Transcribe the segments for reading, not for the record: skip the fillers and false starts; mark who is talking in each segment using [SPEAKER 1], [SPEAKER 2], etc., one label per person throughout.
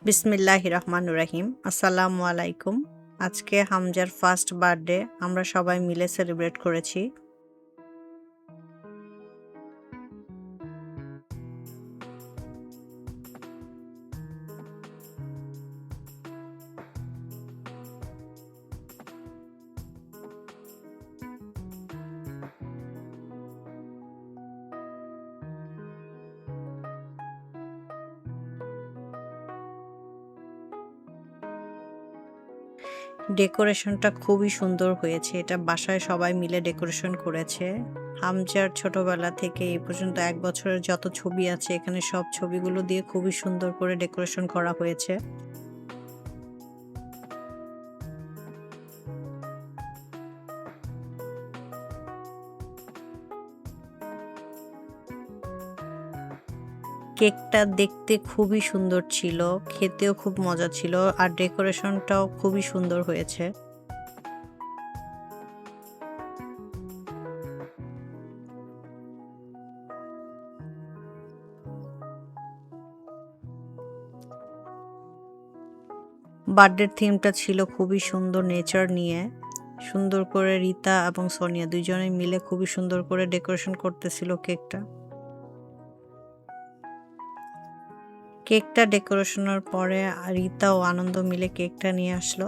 [SPEAKER 1] বিসমিল্লাহির রহমানির রহিম। আসসালামু আলাইকুম। আজকে হামজার ফার্স্ট বার্থডে আমরা সবাই মিলে সেলিব্রেট করেছি। ডেকোরেশনটা খুবই সুন্দর হয়েছে। এটা বাসায় সবাই মিলে ডেকোরেশন করেছে। হামজার ছোটবেলা থেকে এই পর্যন্ত ১ বছরের যত ছবি আছে এখানে সব ছবিগুলো দিয়ে খুবই সুন্দর করে ডেকোরেশন করা হয়েছে। কেকটা দেখতে খুবই সুন্দর ছিল, খেতেও খুব মজা ছিল আর ডেকোরেশনটাও খুবই সুন্দর হয়েছে। বার্থডের থিমটা ছিল খুবই সুন্দর নেচার নিয়ে। সুন্দর করে রিতা এবং সোনিয়া দুইজনে মিলে খুবই সুন্দর করে ডেকোরেশন করতেছিল কেকটা। কেকটা ডেকোরেশনের পরে রিতা ও আনন্দ মিলে কেকটা নিয়ে আসলো।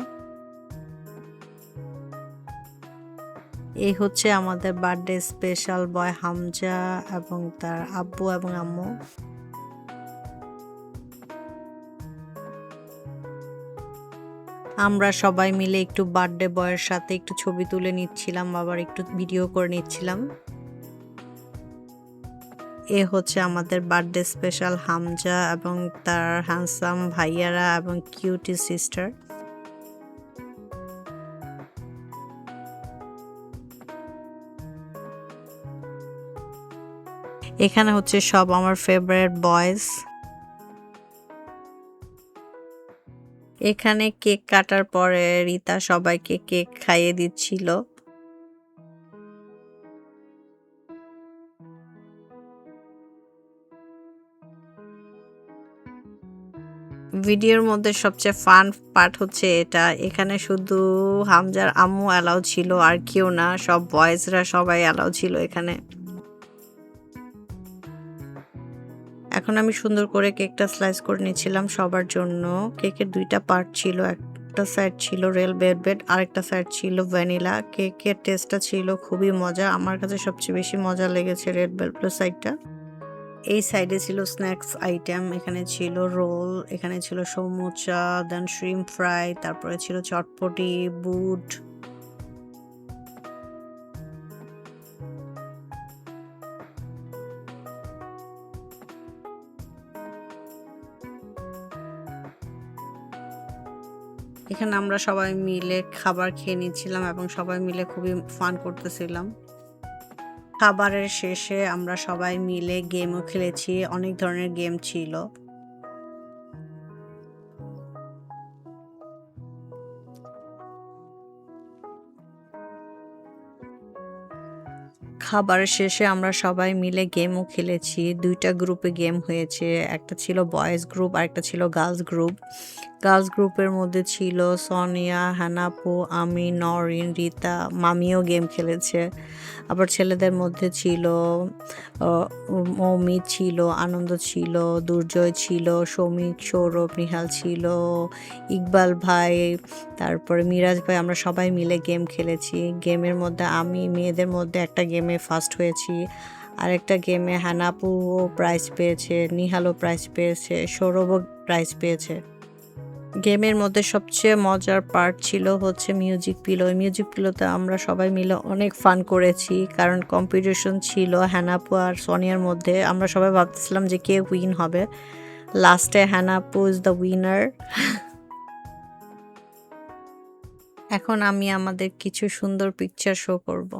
[SPEAKER 1] এই হচ্ছে আমাদের বার্থডে স্পেশাল বয় হামজা এবং তার আব্বু এবং আম্মু। আমরা সবাই মিলে একটু বার্থডে বয়ের সাথে একটু ছবি তুলে নিচ্ছিলাম, আবার একটু ভিডিও করে নিচ্ছিলাম। এ হচ্ছে আমাদের বার্থডে স্পেশাল হামজা এবং তার হ্যান্ডসাম ভাইয়ারা এবং কিউটি সিস্টার। এখানে হচ্ছে সব আমার ফেভারিট বয়েজ। এখানে কেক কাটার পরে রিতা সবাইকে কেক খাইয়ে দিচ্ছিল। ভিডিওর মধ্যে সবচেয়ে ফান পার্ট হচ্ছে এটা। এখানে শুধু হামজার আম্মু অ্যালাউ ছিল আর কেউ না, সব বয়েজরা সবাই অ্যালাউ ছিল এখানে। এখন আমি সুন্দর করে কেকটা স্লাইস করে নিচ্ছিলাম সবার জন্য। কেকের ২টা পার্ট ছিল, একটা সাইড ছিল রেড ভেলভেট আর একটা সাইড ছিল ভ্যানিলা। কেকের টেস্টটা ছিল খুবই মজা, আমার কাছে সবচেয়ে বেশি মজা লেগেছে রেড ভেলভেট সাইডটা। এই সাইডে ছিল স্ন্যাক্স আইটেম, এখানে ছিল রোল, এখানে ছিল সমুচা, দেন শ্রিম্প ফ্রাই, তারপরে ছিল চটপটি, বুট। এখানে আমরা সবাই মিলে খাবার খেয়ে নিচ্ছিলাম এবং সবাই মিলে খুবই ফান করতেছিলাম। খাবারের শেষে আমরা সবাই মিলে গেমও খেলেছি, অনেক ধরনের গেম ছিল। খাবারের শেষে আমরা সবাই মিলে গেমও খেলেছি। ২টা গ্রুপে গেম হয়েছে, একটা ছিল বয়েজ গ্রুপ আর একটা ছিল গার্লস গ্রুপ। গার্লস গ্রুপের মধ্যে ছিল সোনিয়া, হানাপু, আমি, নরিন, রিতা, মামিও গেম খেলেছে। আবার ছেলেদের মধ্যে ছিল মৌমি ছিল, আনন্দ ছিল, দুর্জয় ছিল, সৌমিক, সৌরভ, নিহাল ছিল, ইকবাল ভাই, তারপরে মিরাজ ভাই। আমরা সবাই মিলে গেম খেলেছি। গেমের মধ্যে আমি মেয়েদের মধ্যে একটা গেমে ফার্স্ট হয়েছি, আরেকটা গেমে হানাপুও প্রাইজ পেয়েছে, নিহালও প্রাইজ পেয়েছে, সৌরভও প্রাইজ পেয়েছে। গেমের মধ্যে সবচেয়ে মজার পার্ট ছিল হচ্ছে মিউজিক পিলো। মিউজিক পিলোতে আমরা সবাই মিলে অনেক ফান করেছি, কারণ কম্পিটিশন ছিল হানাপু আর সোনিয়ার মধ্যে। আমরা সবাই ভাবতেছিলাম যে কে উইন হবে। লাস্টে হানাপু ইজ দ্য উইনার। এখন আমি আমাদের কিছু সুন্দর পিকচার শো করব।